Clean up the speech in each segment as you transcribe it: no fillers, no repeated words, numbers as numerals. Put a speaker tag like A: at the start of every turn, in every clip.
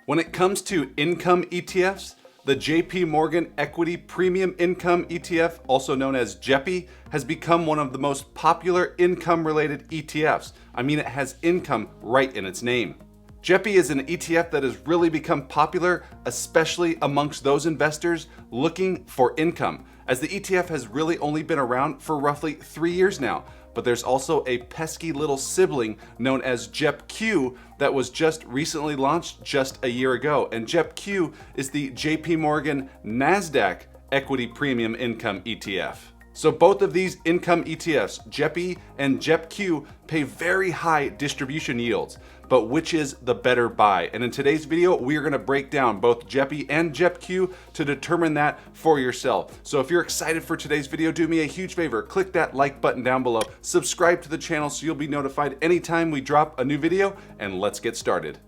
A: When it comes to income ETFs, the JP Morgan Equity Premium Income ETF, also known as JEPI, has become one of the most popular income-related ETFs. I mean, it has income right in its name. JEPI is an ETF that has really become popular, especially amongst those investors looking for income, as the ETF has really only been around for roughly 3 years now. But there's also a pesky little sibling known as JEPQ that was just recently launched just a year ago. And JEPQ is the JP Morgan NASDAQ Equity Premium Income ETF. So both of these income ETFs, JEPI and JEPQ, pay very high distribution yields. But which is the better buy? And in today's video, we are going to break down both JEPI and JEPQ to determine that for yourself. So if you're excited for today's video, do me a huge favor, click that like button down below, subscribe to the channel so you'll be notified anytime we drop a new video, and let's get started.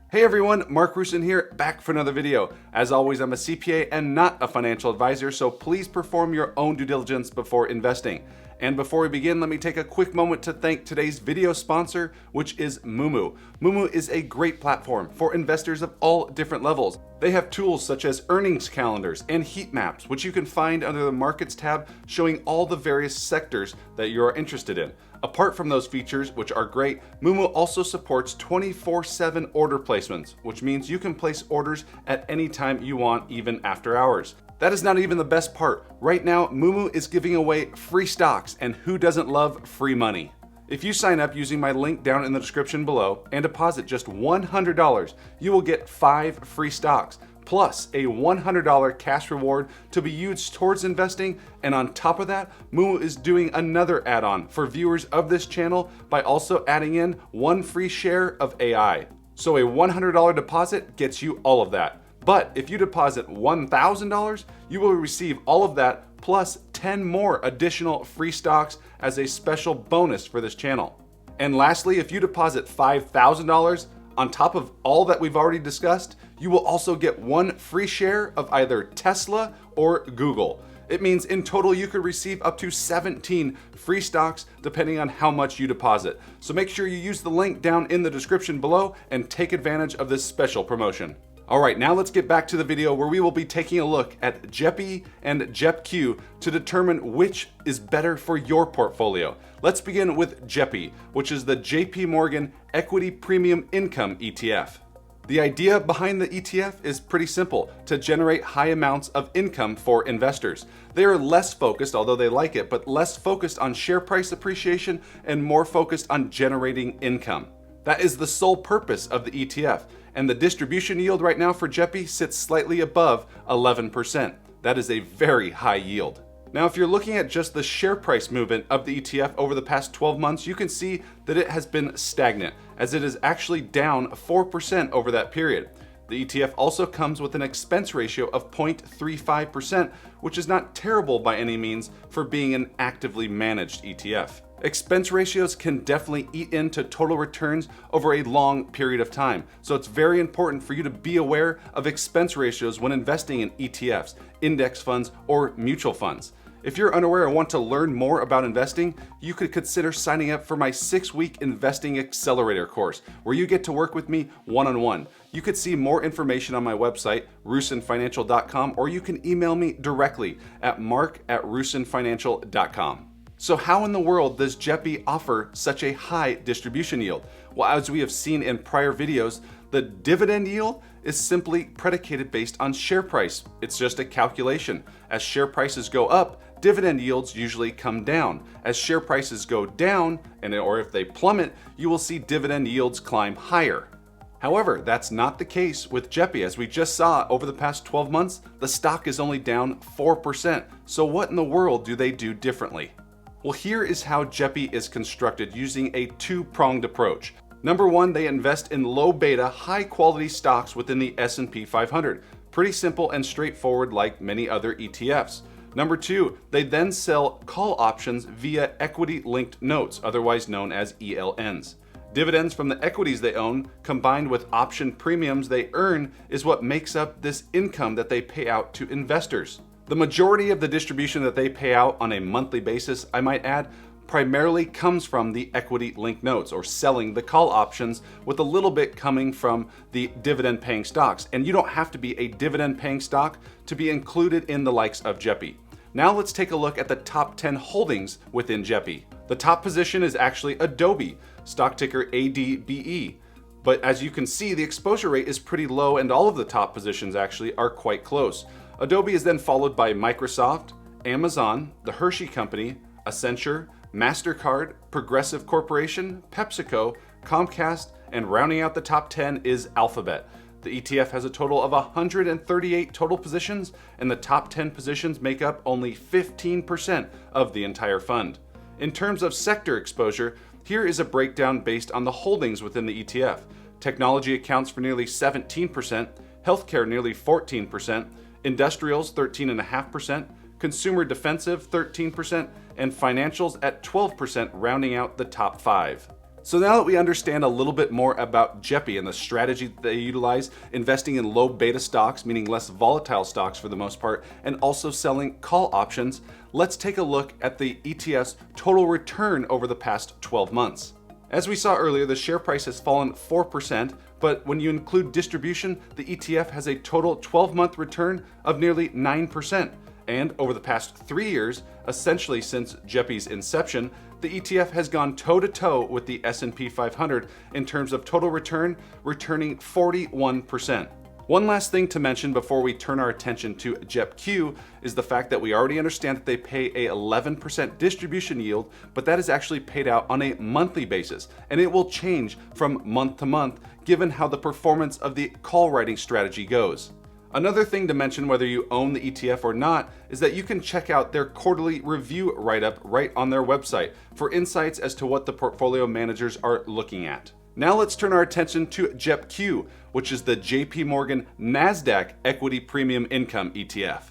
A: Hey everyone, Mark Rusin here, back for another video. As always, I'm a CPA and not a financial advisor, so please perform your own due diligence before investing. And before we begin, let me take a quick moment to thank today's video sponsor, which is Moomoo. Moomoo is a great platform for investors of all different levels. They have tools such as earnings calendars and heat maps, which you can find under the Markets tab, showing all the various sectors that you are interested in. Apart from those features, which are great, Moomoo also supports 24/7 order placements, which means you can place orders at any time you want, even after hours. That is not even the best part. Right now, Moomoo is giving away free stocks, and who doesn't love free money? If you sign up using my link down in the description below and deposit just $100, you will get 5 free stocks, plus a $100 cash reward to be used towards investing. And on top of that, Moomoo is doing another add-on for viewers of this channel by also adding in 1 free share of AI. So a $100 deposit gets you all of that. But if you deposit $1,000, you will receive all of that plus 10 more additional free stocks as a special bonus for this channel. And lastly, if you deposit $5,000, on top of all that we've already discussed, you will also get 1 free share of either Tesla or Google. It means in total you could receive up to 17 free stocks depending on how much you deposit. So make sure you use the link down in the description below and take advantage of this special promotion. Alright, now let's get back to the video where we will be taking a look at JEPI and JEPQ to determine which is better for your portfolio. Let's begin with JEPI, which is the JP Morgan Equity Premium Income ETF. The idea behind the ETF is pretty simple: to generate high amounts of income for investors. They are less focused, although they like it, but less focused on share price appreciation and more focused on generating income. That is the sole purpose of the ETF. And the distribution yield right now for JEPI sits slightly above 11%. That is a very high yield. Now, if you're looking at just the share price movement of the ETF over the past 12 months, you can see that it has been stagnant, as it is actually down 4% over that period. The ETF also comes with an expense ratio of 0.35%, which is not terrible by any means for being an actively managed ETF. Expense ratios can definitely eat into total returns over a long period of time. So it's very important for you to be aware of expense ratios when investing in ETFs, index funds, or mutual funds. If you're unaware and want to learn more about investing, you could consider signing up for my 6-week Investing Accelerator course, where you get to work with me one-on-one. You could see more information on my website, rusinfinancial.com, or you can email me directly at mark@rusinfinancial.com. So how in the world does JEPI offer such a high distribution yield? Well, as we have seen in prior videos, the dividend yield is simply predicated based on share price. It's just a calculation. As share prices go up, dividend yields usually come down. As share prices go down, or if they plummet, you will see dividend yields climb higher. However, that's not the case with JEPI. As we just saw over the past 12 months, the stock is only down 4%. So what in the world do they do differently? Well, here is how JEPI is constructed using a 2-pronged approach. Number 1, they invest in low beta, high quality stocks within the S&P 500. Pretty simple and straightforward, like many other ETFs. Number 2, they then sell call options via equity linked notes, otherwise known as ELNs. Dividends from the equities they own, combined with option premiums they earn, is what makes up this income that they pay out to investors. The majority of the distribution that they pay out on a monthly basis, I might add, primarily comes from the equity linked notes, or selling the call options, with a little bit coming from the dividend paying stocks. And you don't have to be a dividend paying stock to be included in the likes of JEPI. Now let's take a look at the top 10 holdings within JEPI. The top position is actually Adobe, stock ticker ADBE. But as you can see, the exposure rate is pretty low, and all of the top positions actually are quite close. Adobe is then followed by Microsoft, Amazon, the Hershey Company, Accenture, MasterCard, Progressive Corporation, PepsiCo, Comcast, and rounding out the top 10 is Alphabet. The ETF has a total of 138 total positions, and the top 10 positions make up only 15% of the entire fund. In terms of sector exposure, here is a breakdown based on the holdings within the ETF. Technology accounts for nearly 17%, healthcare nearly 14%, industrials 13.5%, consumer defensive 13%, and financials at 12%, rounding out the top 5. So now that we understand a little bit more about JEPI and the strategy that they utilize, investing in low beta stocks, meaning less volatile stocks for the most part, and also selling call options, let's take a look at the ETF's total return over the past 12 months. As we saw earlier, the share price has fallen 4%, but when you include distribution, the ETF has a total 12-month return of nearly 9%. And over the past 3 years, essentially since JEPI's inception, the ETF has gone toe-to-toe with the S&P 500 in terms of total return, returning 41%. One last thing to mention before we turn our attention to JEPQ is the fact that we already understand that they pay a 11% distribution yield, but that is actually paid out on a monthly basis, and it will change from month to month given how the performance of the call writing strategy goes. Another thing to mention, whether you own the ETF or not, is that you can check out their quarterly review write-up right on their website for insights as to what the portfolio managers are looking at. Now let's turn our attention to JEPQ, which is the JP Morgan NASDAQ Equity Premium Income ETF.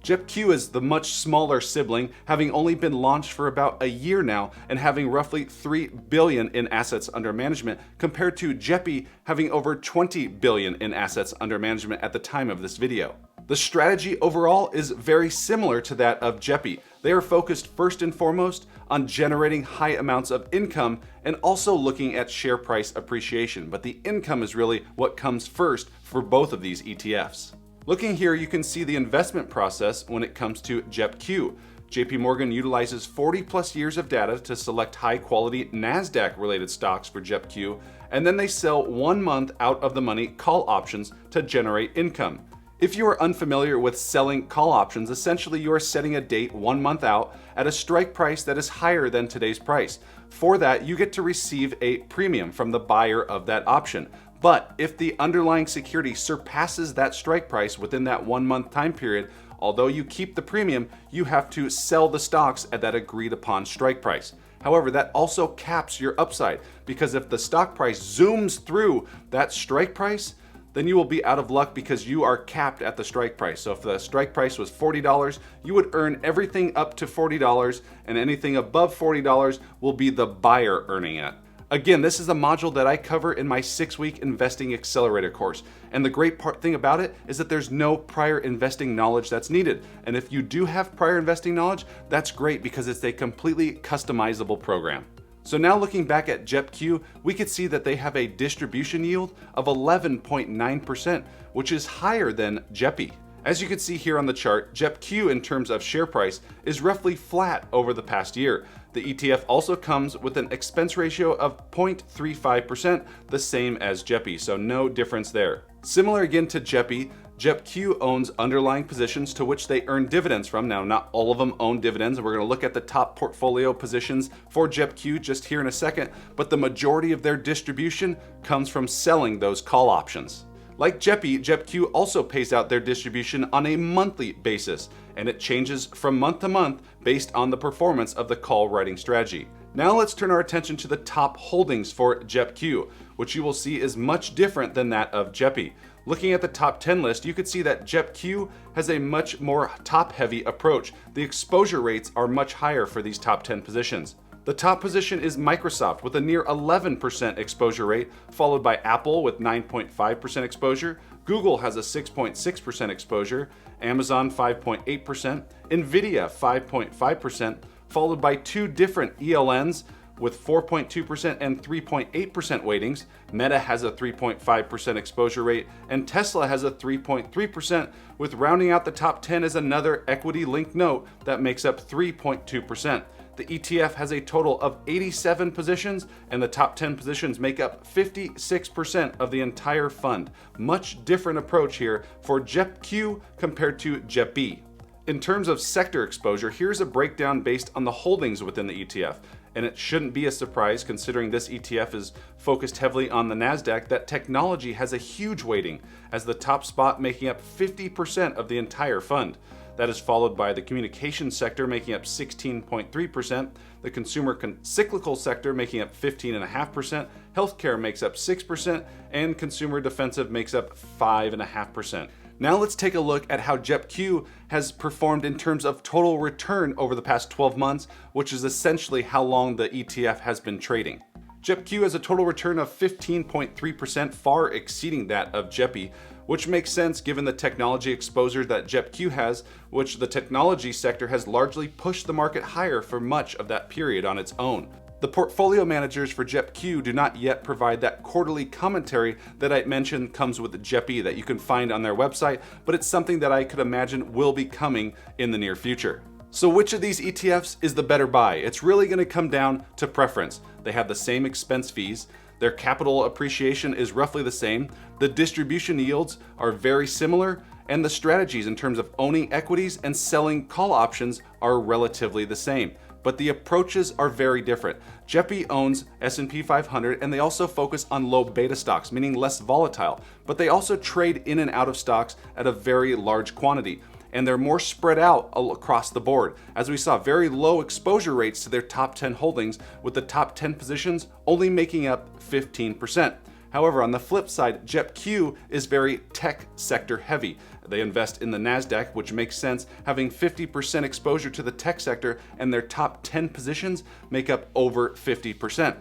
A: JEPQ is the much smaller sibling, having only been launched for about a year now and having roughly $3 billion in assets under management, compared to JEPI having over $20 billion in assets under management at the time of this video. The strategy overall is very similar to that of JEPI. They are focused first and foremost on generating high amounts of income and also looking at share price appreciation, but the income is really what comes first for both of these ETFs. Looking here, you can see the investment process when it comes to JEPQ. JP Morgan utilizes 40 plus years of data to select high quality NASDAQ related stocks for JEPQ, and then they sell 1 month out of the money call options to generate income. If you are unfamiliar with selling call options, essentially you are setting a date 1 month out at a strike price that is higher than today's price. For that, you get to receive a premium from the buyer of that option. But if the underlying security surpasses that strike price within that 1 month time period, although you keep the premium, you have to sell the stocks at that agreed upon strike price. However, that also caps your upside, because if the stock price zooms through that strike price, then you will be out of luck because you are capped at the strike price. So if the strike price was $40, you would earn everything up to $40, and anything above $40 will be the buyer earning it. Again, this is a module that I cover in my 6-week Investing Accelerator course. And the great thing about it is that there's no prior investing knowledge that's needed. And if you do have prior investing knowledge, that's great because it's a completely customizable program. So now looking back at JEPQ, we could see that they have a distribution yield of 11.9%, which is higher than JEPI. As you can see here on the chart, JEPQ in terms of share price is roughly flat over the past year. The ETF also comes with an expense ratio of 0.35%, the same as JEPI, so no difference there. Similar again to JEPI, JEPQ owns underlying positions to which they earn dividends from. Now, not all of them own dividends, and we're going to look at the top portfolio positions for JEPQ just here in a second, but the majority of their distribution comes from selling those call options. Like JEPI, JEPQ also pays out their distribution on a monthly basis, and it changes from month to month based on the performance of the call writing strategy. Now let's turn our attention to the top holdings for JEPQ, which you will see is much different than that of JEPI. Looking at the top 10 list, you could see that JEPQ has a much more top-heavy approach. The exposure rates are much higher for these top 10 positions. The top position is Microsoft with a near 11% exposure rate, followed by Apple with 9.5% exposure. Google has a 6.6% exposure, Amazon 5.8%, Nvidia 5.5%, followed by two different ELNs with 4.2% and 3.8% weightings. Meta has a 3.5% exposure rate, and Tesla has a 3.3%, with rounding out the top 10 is another equity-linked note that makes up 3.2%. The ETF has a total of 87 positions, and the top 10 positions make up 56% of the entire fund. Much different approach here for JEPQ compared to JEPI. In terms of sector exposure, here's a breakdown based on the holdings within the ETF. And it shouldn't be a surprise, considering this ETF is focused heavily on the NASDAQ, that technology has a huge weighting as the top spot, making up 50% of the entire fund. That is followed by the communications sector making up 16.3%, the consumer cyclical sector making up 15.5%, healthcare makes up 6%, and consumer defensive makes up 5.5%. Now let's take a look at how JEPQ has performed in terms of total return over the past 12 months, which is essentially how long the ETF has been trading. JEPQ has a total return of 15.3%, far exceeding that of JEPI, which makes sense given the technology exposure that JEPQ has, which the technology sector has largely pushed the market higher for much of that period on its own. The portfolio managers for JEPQ do not yet provide that quarterly commentary that I mentioned comes with JEPI that you can find on their website, but it's something that I could imagine will be coming in the near future. So which of these ETFs is the better buy? It's really going to come down to preference. They have the same expense fees, their capital appreciation is roughly the same, the distribution yields are very similar, and the strategies in terms of owning equities and selling call options are relatively the same. But the approaches are very different. JEPI owns S&P 500, and they also focus on low beta stocks, meaning less volatile, but they also trade in and out of stocks at a very large quantity, and they're more spread out across the board, as we saw very low exposure rates to their top 10 holdings, with the top 10 positions only making up 15%. However, on the flip side, JEPQ is very tech sector heavy. They invest in the NASDAQ, which makes sense, having 50% exposure to the tech sector, and their top 10 positions make up over 50%.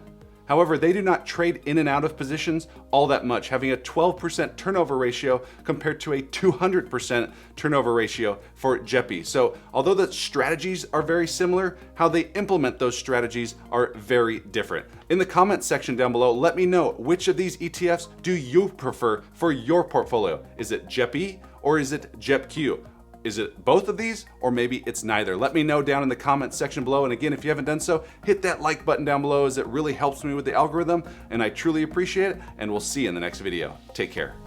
A: However, they do not trade in and out of positions all that much, having a 12% turnover ratio compared to a 200% turnover ratio for JEPI. So although the strategies are very similar, how they implement those strategies are very different. In the comments section down below, let me know which of these ETFs do you prefer for your portfolio. Is it JEPI or is it JEPQ? Is it both of these, or maybe it's neither? Let me know down in the comments section below. And again, if you haven't done so, hit that like button down below, as it really helps me with the algorithm, and I truly appreciate it. And we'll see you in the next video. Take care.